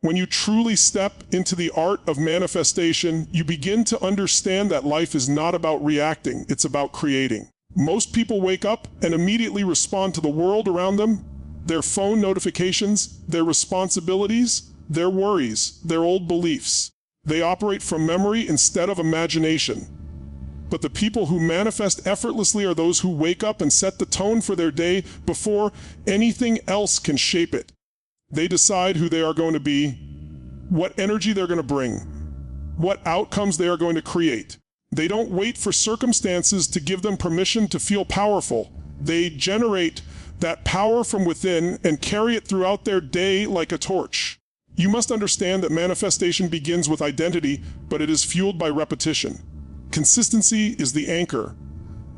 When you truly step into the art of manifestation, you begin to understand that life is not about reacting, it's about creating. Most people wake up and immediately respond to the world around them, their phone notifications, their responsibilities, their worries, their old beliefs. They operate from memory instead of imagination. But the people who manifest effortlessly are those who wake up and set the tone for their day before anything else can shape it. They decide who they are going to be, what energy they're going to bring, what outcomes they are going to create. They don't wait for circumstances to give them permission to feel powerful. They generate that power from within and carry it throughout their day like a torch. You must understand that manifestation begins with identity, but it is fueled by repetition. Consistency is the anchor.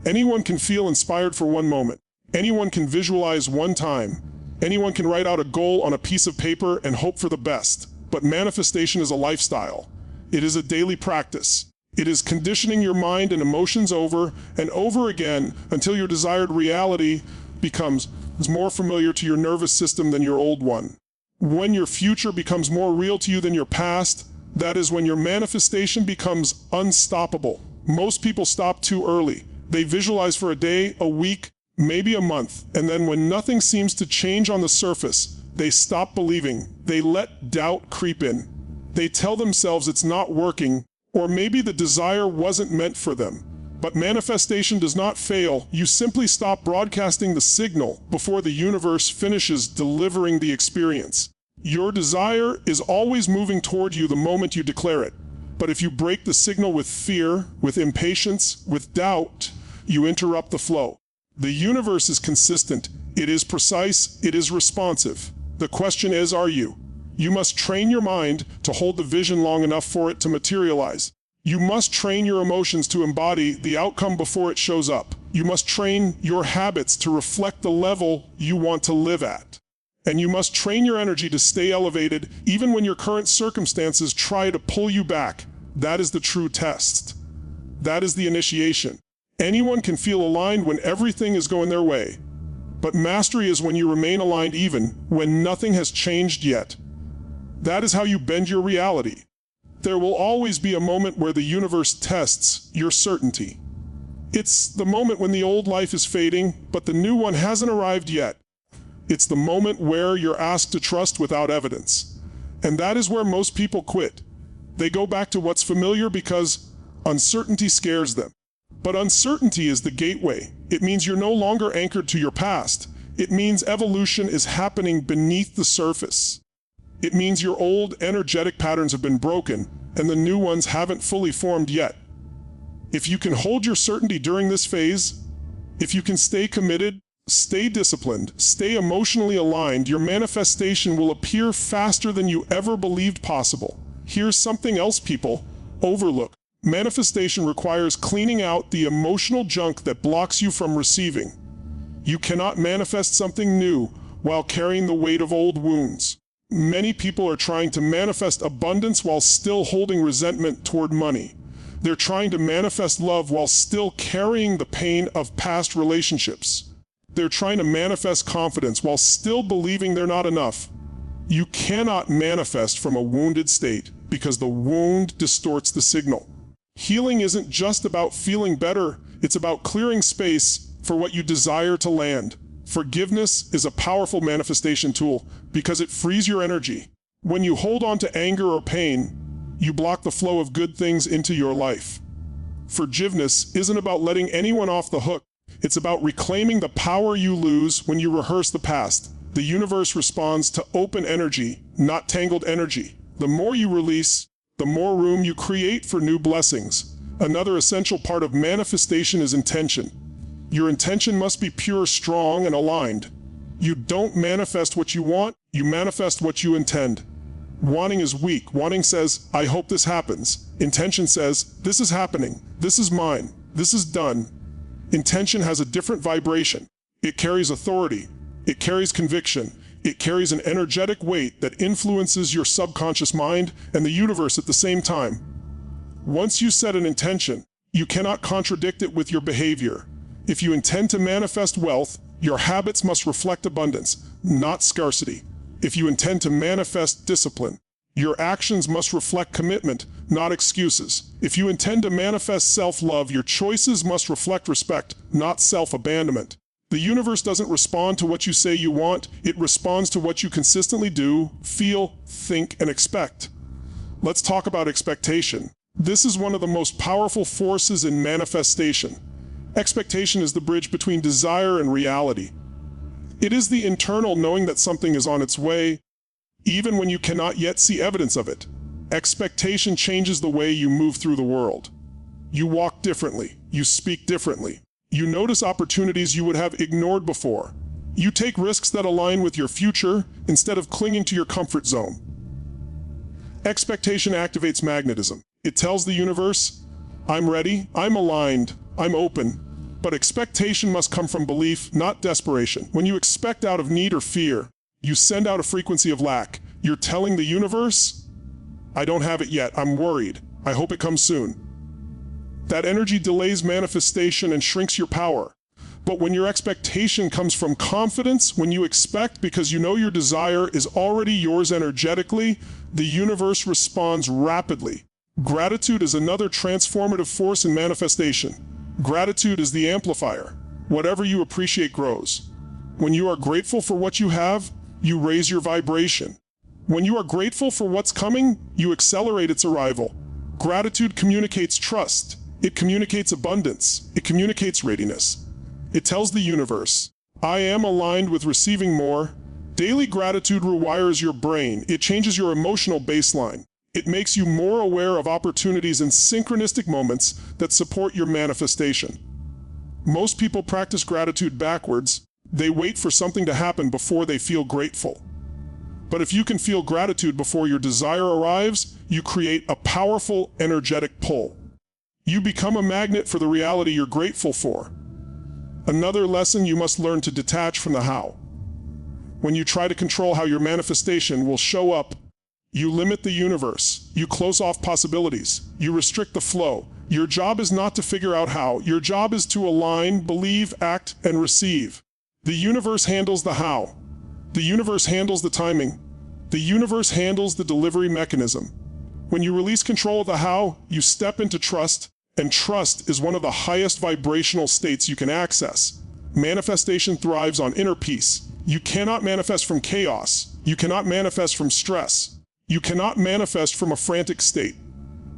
Anyone can feel inspired for one moment. Anyone can visualize one time. Anyone can write out a goal on a piece of paper and hope for the best. But manifestation is a lifestyle. It is a daily practice. It is conditioning your mind and emotions over and over again until your desired reality becomes more familiar to your nervous system than your old one. When your future becomes more real to you than your past, that is when your manifestation becomes unstoppable. Most people stop too early. They visualize for a day, a week, maybe a month, and then when nothing seems to change on the surface, they stop believing. They let doubt creep in. They tell themselves it's not working, or maybe the desire wasn't meant for them. But manifestation does not fail. You simply stop broadcasting the signal before the universe finishes delivering the experience. Your desire is always moving toward you the moment you declare it. But if you break the signal with fear, with impatience, with doubt, you interrupt the flow. The universe is consistent. It is precise. It is responsive. The question is, are you? You must train your mind to hold the vision long enough for it to materialize. You must train your emotions to embody the outcome before it shows up. You must train your habits to reflect the level you want to live at. And you must train your energy to stay elevated even when your current circumstances try to pull you back. That is the true test. That is the initiation. Anyone can feel aligned when everything is going their way. But mastery is when you remain aligned even when nothing has changed yet. That is how you bend your reality. There will always be a moment where the universe tests your certainty. It's the moment when the old life is fading, but the new one hasn't arrived yet. It's the moment where you're asked to trust without evidence. And that is where most people quit. They go back to what's familiar because uncertainty scares them. But uncertainty is the gateway. It means you're no longer anchored to your past. It means evolution is happening beneath the surface. It means your old energetic patterns have been broken, and the new ones haven't fully formed yet. If you can hold your certainty during this phase, if you can stay committed, stay disciplined, stay emotionally aligned, your manifestation will appear faster than you ever believed possible. Here's something else people overlook. Manifestation requires cleaning out the emotional junk that blocks you from receiving. You cannot manifest something new while carrying the weight of old wounds. Many people are trying to manifest abundance while still holding resentment toward money. They're trying to manifest love while still carrying the pain of past relationships. They're trying to manifest confidence while still believing they're not enough. You cannot manifest from a wounded state because the wound distorts the signal. Healing isn't just about feeling better, it's about clearing space for what you desire to land. Forgiveness is a powerful manifestation tool because it frees your energy. When you hold on to anger or pain, you block the flow of good things into your life. Forgiveness isn't about letting anyone off the hook. It's about reclaiming the power you lose when you rehearse the past. The universe responds to open energy, not tangled energy. The more you release, the more room you create for new blessings. Another essential part of manifestation is intention. Your intention must be pure, strong, and aligned. You don't manifest what you want, you manifest what you intend. Wanting is weak. Wanting says, I hope this happens. Intention says, this is happening. This is mine. This is done. Intention has a different vibration. It carries authority. It carries conviction. It carries an energetic weight that influences your subconscious mind and the universe at the same time. Once you set an intention, you cannot contradict it with your behavior. If you intend to manifest wealth, your habits must reflect abundance, not scarcity. If you intend to manifest discipline, Your actions must reflect commitment, not excuses. If you intend to manifest self-love, your choices must reflect respect, not self-abandonment. The universe doesn't respond to what you say you want, it responds to what you consistently do, feel, think, and expect. Let's talk about expectation. This is one of the most powerful forces in manifestation. Expectation is the bridge between desire and reality. It is the internal knowing that something is on its way, even when you cannot yet see evidence of it. Expectation changes the way you move through the world. You walk differently. You speak differently. You notice opportunities you would have ignored before. You take risks that align with your future instead of clinging to your comfort zone. Expectation activates magnetism. It tells the universe, I'm ready, I'm aligned, I'm open. But expectation must come from belief, not desperation. When you expect out of need or fear, you send out a frequency of lack. You're telling the universe, I don't have it yet, I'm worried, I hope it comes soon. That energy delays manifestation and shrinks your power. But when your expectation comes from confidence, when you expect because you know your desire is already yours energetically, the universe responds rapidly. Gratitude is another transformative force in manifestation. Gratitude is the amplifier. Whatever you appreciate grows. When you are grateful for what you have, you raise your vibration. When you are grateful for what's coming, you accelerate its arrival. Gratitude communicates trust. It communicates abundance. It communicates readiness. It tells the universe, I am aligned with receiving more. Daily gratitude rewires your brain. It changes your emotional baseline. It makes you more aware of opportunities and synchronistic moments that support your manifestation. Most people practice gratitude backwards. They wait for something to happen before they feel grateful. But if you can feel gratitude before your desire arrives, you create a powerful, energetic pull. You become a magnet for the reality you're grateful for. Another lesson, you must learn to detach from the how. When you try to control how your manifestation will show up, you limit the universe. You close off possibilities. You restrict the flow. Your job is not to figure out how. Your job is to align, believe, act, and receive. The universe handles the how. The universe handles the timing. The universe handles the delivery mechanism. When you release control of the how, you step into trust, and trust is one of the highest vibrational states you can access. Manifestation thrives on inner peace. You cannot manifest from chaos. You cannot manifest from stress. You cannot manifest from a frantic state.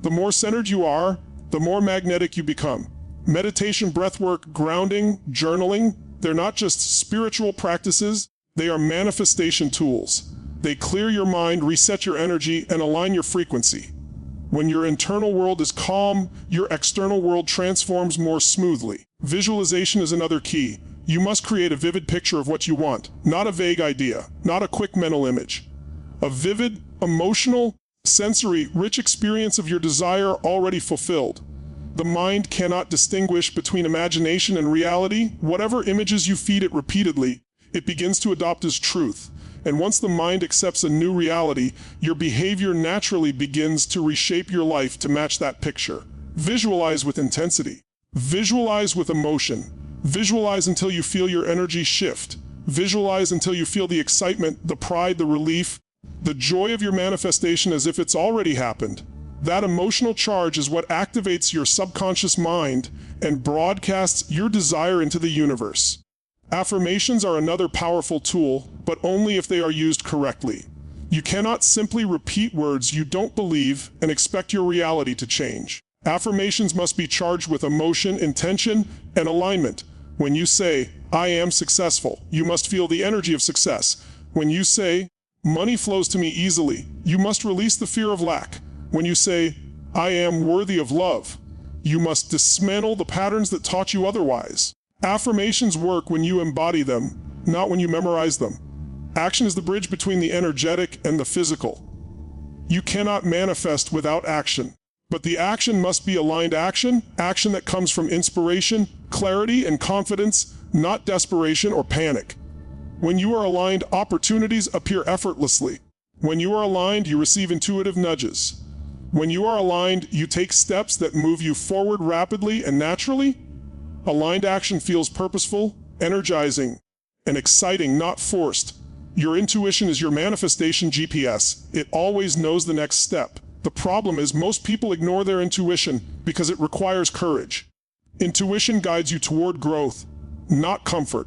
The more centered you are, the more magnetic you become. Meditation, breathwork, grounding, journaling, they're not just spiritual practices, they are manifestation tools. They clear your mind, reset your energy, and align your frequency. When your internal world is calm, your external world transforms more smoothly. Visualization is another key. You must create a vivid picture of what you want, not a vague idea, not a quick mental image. A vivid, emotional, sensory, rich experience of your desire already fulfilled. The mind cannot distinguish between imagination and reality. Whatever images you feed it repeatedly, it begins to adopt as truth. And once the mind accepts a new reality, your behavior naturally begins to reshape your life to match that picture. Visualize with intensity. Visualize with emotion. Visualize until you feel your energy shift. Visualize until you feel the excitement, the pride, the relief, the joy of your manifestation as if it's already happened. That emotional charge is what activates your subconscious mind and broadcasts your desire into the universe. Affirmations are another powerful tool, but only if they are used correctly. You cannot simply repeat words you don't believe and expect your reality to change. Affirmations must be charged with emotion, intention, and alignment. When you say, I am successful, you must feel the energy of success. When you say, money flows to me easily, you must release the fear of lack. When you say, I am worthy of love, you must dismantle the patterns that taught you otherwise. Affirmations work when you embody them, not when you memorize them. Action is the bridge between the energetic and the physical. You cannot manifest without action, but the action must be aligned action that comes from inspiration, clarity, and confidence, not desperation or panic. When you are aligned, opportunities appear effortlessly. When you are aligned, you receive intuitive nudges. When you are aligned, you take steps that move you forward rapidly and naturally. Aligned action feels purposeful, energizing, and exciting, not forced. Your intuition is your manifestation GPS. It always knows the next step. The problem is most people ignore their intuition because it requires courage. Intuition guides you toward growth, not comfort.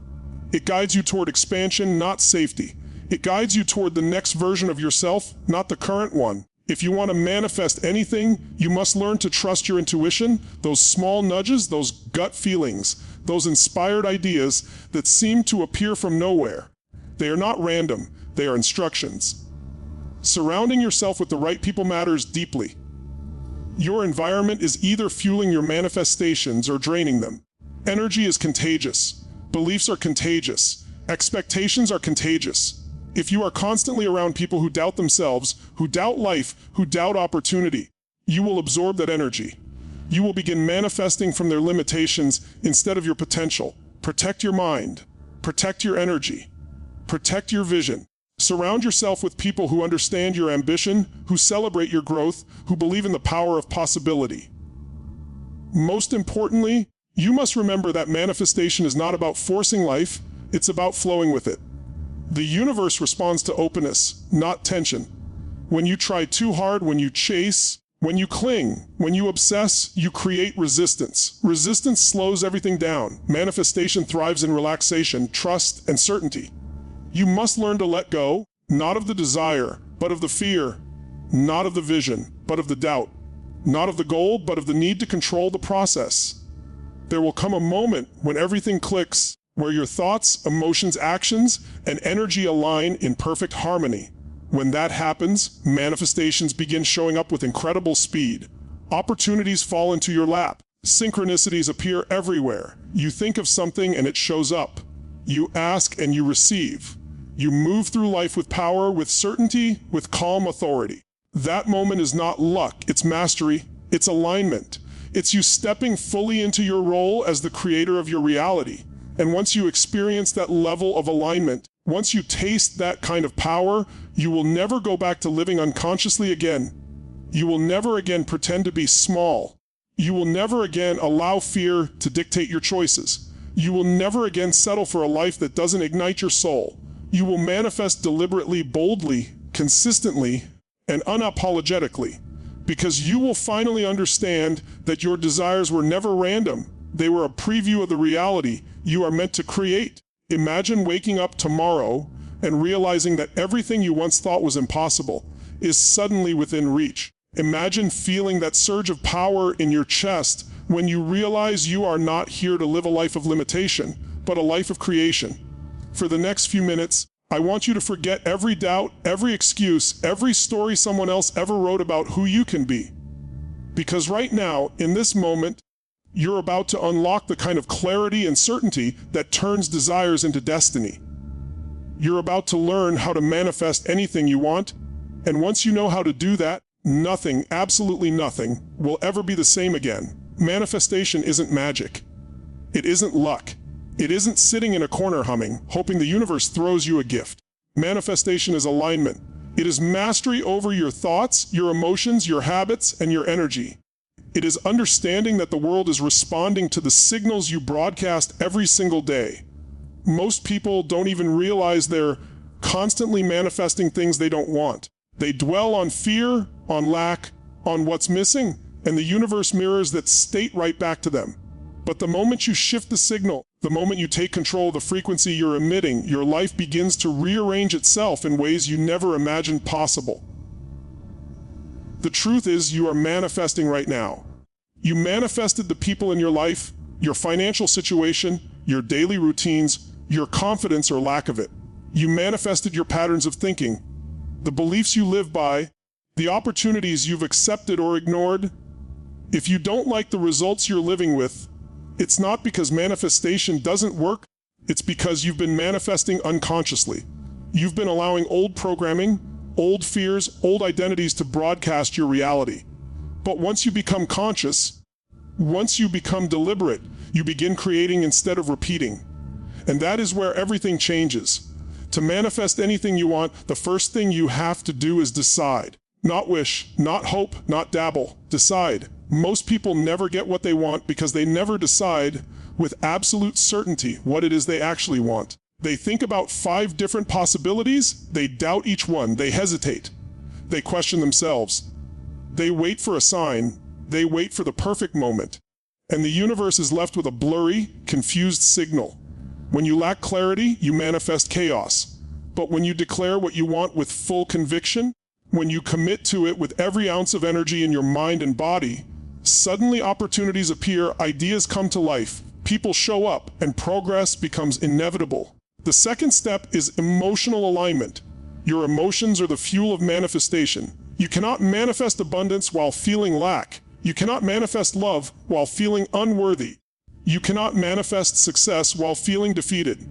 It guides you toward expansion, not safety. It guides you toward the next version of yourself, not the current one. If you want to manifest anything, you must learn to trust your intuition, those small nudges, those gut feelings, those inspired ideas that seem to appear from nowhere. They are not random, they are instructions. Surrounding yourself with the right people matters deeply. Your environment is either fueling your manifestations or draining them. Energy is contagious. Beliefs are contagious. Expectations are contagious. If you are constantly around people who doubt themselves, who doubt life, who doubt opportunity, you will absorb that energy. You will begin manifesting from their limitations instead of your potential. Protect your mind. Protect your energy. Protect your vision. Surround yourself with people who understand your ambition, who celebrate your growth, who believe in the power of possibility. Most importantly, you must remember that manifestation is not about forcing life, it's about flowing with it. The universe responds to openness, not tension. When you try too hard, when you chase, when you cling, when you obsess, you create resistance. Resistance slows everything down. Manifestation thrives in relaxation, trust, and certainty. You must learn to let go, not of the desire, but of the fear, not of the vision, but of the doubt, not of the goal, but of the need to control the process. There will come a moment when everything clicks, where your thoughts, emotions, actions, and energy align in perfect harmony. When that happens, manifestations begin showing up with incredible speed. Opportunities fall into your lap. Synchronicities appear everywhere. You think of something and it shows up. You ask and you receive. You move through life with power, with certainty, with calm authority. That moment is not luck, it's mastery, it's alignment. It's you stepping fully into your role as the creator of your reality. And once you experience that level of alignment, once you taste that kind of power, you will never go back to living unconsciously again. You will never again pretend to be small. You will never again allow fear to dictate your choices. You will never again settle for a life that doesn't ignite your soul. You will manifest deliberately, boldly, consistently, and unapologetically, because you will finally understand that your desires were never random. They were a preview of the reality you are meant to create. Imagine waking up tomorrow and realizing that everything you once thought was impossible is suddenly within reach. Imagine feeling that surge of power in your chest when you realize you are not here to live a life of limitation, but a life of creation. For the next few minutes, I want you to forget every doubt, every excuse, every story someone else ever wrote about who you can be. Because right now, in this moment, you're about to unlock the kind of clarity and certainty that turns desires into destiny. You're about to learn how to manifest anything you want, and once you know how to do that, nothing, absolutely nothing, will ever be the same again. Manifestation isn't magic. It isn't luck. It isn't sitting in a corner humming, hoping the universe throws you a gift. Manifestation is alignment. It is mastery over your thoughts, your emotions, your habits, and your energy. It is understanding that the world is responding to the signals you broadcast every single day. Most people don't even realize they're constantly manifesting things they don't want. They dwell on fear, on lack, on what's missing, and the universe mirrors that state right back to them. But the moment you shift the signal, the moment you take control of the frequency you're emitting, your life begins to rearrange itself in ways you never imagined possible. The truth is, you are manifesting right now. You manifested the people in your life, your financial situation, your daily routines, your confidence or lack of it. You manifested your patterns of thinking, the beliefs you live by, the opportunities you've accepted or ignored. If you don't like the results you're living with, it's not because manifestation doesn't work, it's because you've been manifesting unconsciously. You've been allowing old programming, old fears, old identities to broadcast your reality. But once you become conscious, once you become deliberate, you begin creating instead of repeating. And that is where everything changes. To manifest anything you want, the first thing you have to do is decide. Not wish, not hope, not dabble. Decide. Most people never get what they want because they never decide with absolute certainty what it is they actually want. They think about 5 different possibilities, they doubt each one, they hesitate. They question themselves. They wait for a sign, they wait for the perfect moment. And the universe is left with a blurry, confused signal. When you lack clarity, you manifest chaos. But when you declare what you want with full conviction, when you commit to it with every ounce of energy in your mind and body, suddenly opportunities appear, ideas come to life, people show up, and progress becomes inevitable. The second step is emotional alignment. Your emotions are the fuel of manifestation. You cannot manifest abundance while feeling lack. You cannot manifest love while feeling unworthy. You cannot manifest success while feeling defeated.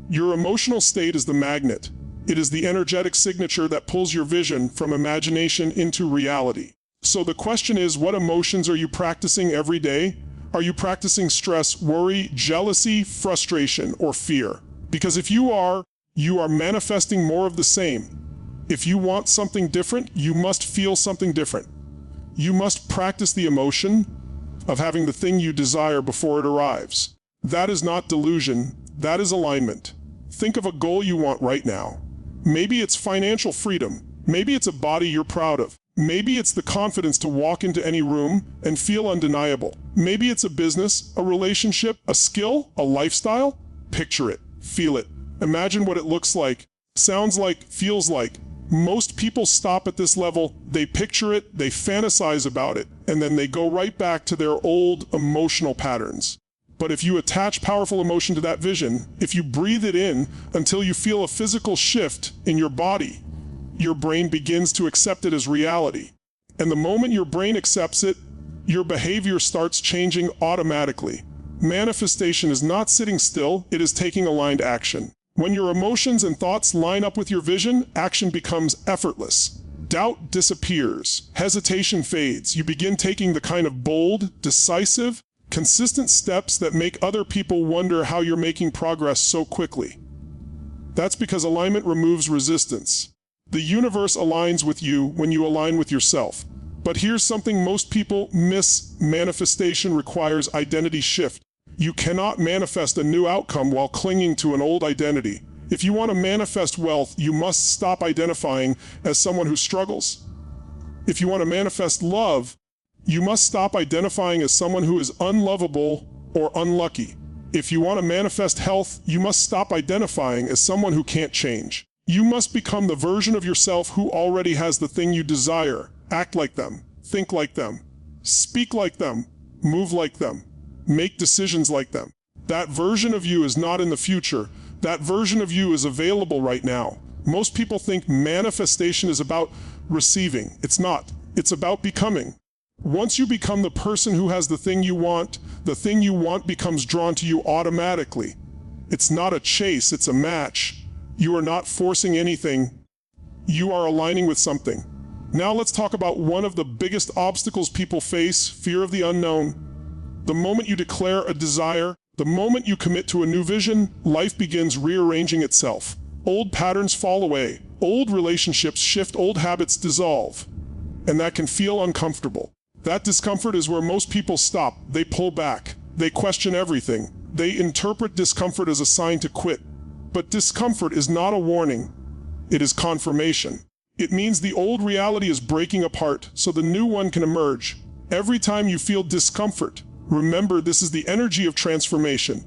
Your emotional state is the magnet. It is the energetic signature that pulls your vision from imagination into reality. So the question is, what emotions are you practicing every day? Are you practicing stress, worry, jealousy, frustration, or fear? Because if you are manifesting more of the same. If you want something different, you must feel something different. You must practice the emotion of having the thing you desire before it arrives. That is not delusion, that is alignment. Think of a goal you want right now. Maybe it's financial freedom. Maybe it's a body you're proud of. Maybe it's the confidence to walk into any room and feel undeniable. Maybe it's a business, a relationship, a skill, a lifestyle. Picture it, feel it. Imagine what it looks like, sounds like, feels like. Most people stop at this level, they picture it, they fantasize about it, and then they go right back to their old emotional patterns. But if you attach powerful emotion to that vision, if you breathe it in until you feel a physical shift in your body, your brain begins to accept it as reality. And the moment your brain accepts it, your behavior starts changing automatically. Manifestation is not sitting still, it is taking aligned action. When your emotions and thoughts line up with your vision, action becomes effortless. Doubt disappears. Hesitation fades. You begin taking the kind of bold, decisive, consistent steps that make other people wonder how you're making progress so quickly. That's because alignment removes resistance. The universe aligns with you when you align with yourself. But here's something most people miss. Manifestation requires identity shift. You cannot manifest a new outcome while clinging to an old identity. If you want to manifest wealth, you must stop identifying as someone who struggles. If you want to manifest love, you must stop identifying as someone who is unlovable or unlucky. If you want to manifest health, you must stop identifying as someone who can't change. You must become the version of yourself who already has the thing you desire. Act like them, think like them, speak like them, move like them. Make decisions like them. That version of you is not in the future. That version of you is available right now. Most people think manifestation is about receiving. It's not. It's about becoming. Once you become the person who has the thing you want becomes drawn to you automatically. It's not a chase, it's a match. You are not forcing anything. You are aligning with something. Now let's talk about one of the biggest obstacles people face, fear of the unknown. The moment you declare a desire, the moment you commit to a new vision, life begins rearranging itself. Old patterns fall away, old relationships shift, old habits dissolve. And that can feel uncomfortable. That discomfort is where most people stop. They pull back. They question everything. They interpret discomfort as a sign to quit. But discomfort is not a warning. It is confirmation. It means the old reality is breaking apart so the new one can emerge. Every time you feel discomfort, remember, this is the energy of transformation.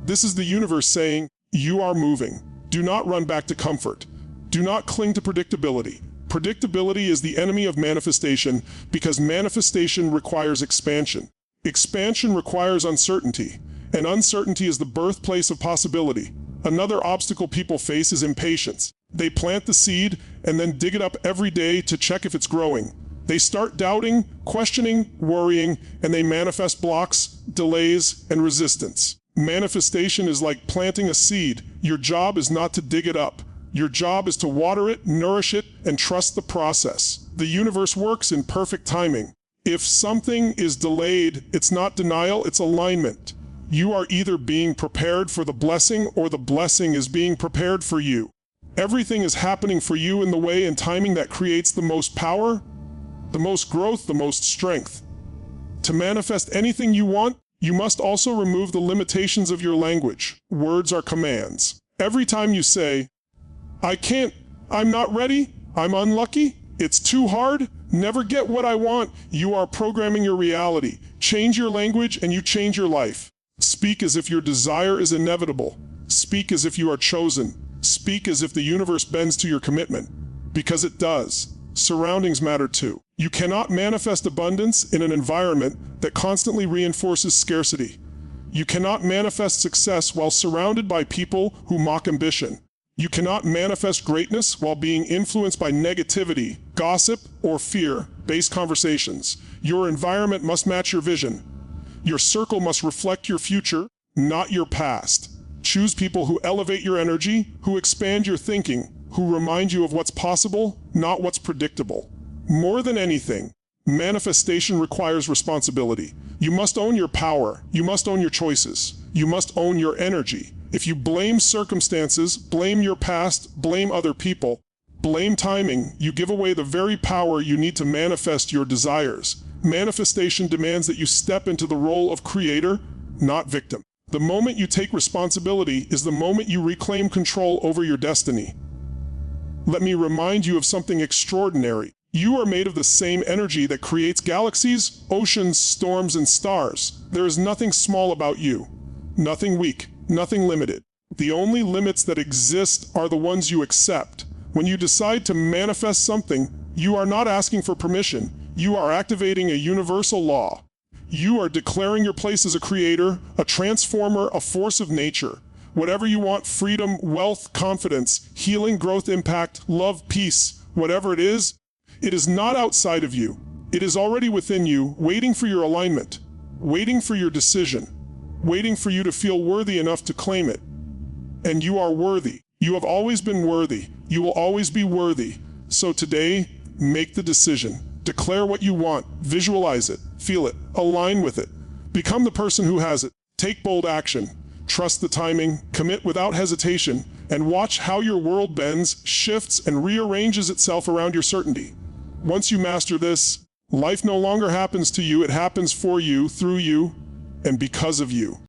This is the universe saying, you are moving. Do not run back to comfort. Do not cling to predictability. Predictability is the enemy of manifestation because manifestation requires expansion. Expansion requires uncertainty, and uncertainty is the birthplace of possibility. Another obstacle people face is impatience. They plant the seed and then dig it up every day to check if it's growing. They start doubting, questioning, worrying, and they manifest blocks, delays, and resistance. Manifestation is like planting a seed. Your job is not to dig it up. Your job is to water it, nourish it, and trust the process. The universe works in perfect timing. If something is delayed, it's not denial, it's alignment. You are either being prepared for the blessing or the blessing is being prepared for you. Everything is happening for you in the way and timing that creates the most power, the most growth, the most strength. To manifest anything you want, you must also remove the limitations of your language. Words are commands. Every time you say, I can't, I'm not ready, I'm unlucky, it's too hard, never get what I want, you are programming your reality. Change your language and you change your life. Speak as if your desire is inevitable. Speak as if you are chosen. Speak as if the universe bends to your commitment. Because it does. Surroundings matter too. You cannot manifest abundance in an environment that constantly reinforces scarcity. You cannot manifest success while surrounded by people who mock ambition. You cannot manifest greatness while being influenced by negativity, gossip, or fear-based conversations. Your environment must match your vision. Your circle must reflect your future, not your past. Choose people who elevate your energy, who expand your thinking, who remind you of what's possible, not what's predictable. More than anything, manifestation requires responsibility. You must own your power. You must own your choices. You must own your energy. If you blame circumstances, blame your past, blame other people, blame timing, you give away the very power you need to manifest your desires. Manifestation demands that you step into the role of creator, not victim. The moment you take responsibility is the moment you reclaim control over your destiny. Let me remind you of something extraordinary. You are made of the same energy that creates galaxies, oceans, storms, and stars. There is nothing small about you, nothing weak, nothing limited. The only limits that exist are the ones you accept. When you decide to manifest something, you are not asking for permission. You are activating a universal law. You are declaring your place as a creator, a transformer, a force of nature. Whatever you want, freedom, wealth, confidence, healing, growth, impact, love, peace, whatever it is not outside of you. It is already within you, waiting for your alignment, waiting for your decision, waiting for you to feel worthy enough to claim it. And you are worthy. You have always been worthy. You will always be worthy. So today, make the decision. Declare what you want. Visualize it. Feel it. Align with it. Become the person who has it. Take bold action. Trust the timing. Commit without hesitation. And watch how your world bends, shifts, and rearranges itself around your certainty. Once you master this, life no longer happens to you. It happens for you, through you, and because of you.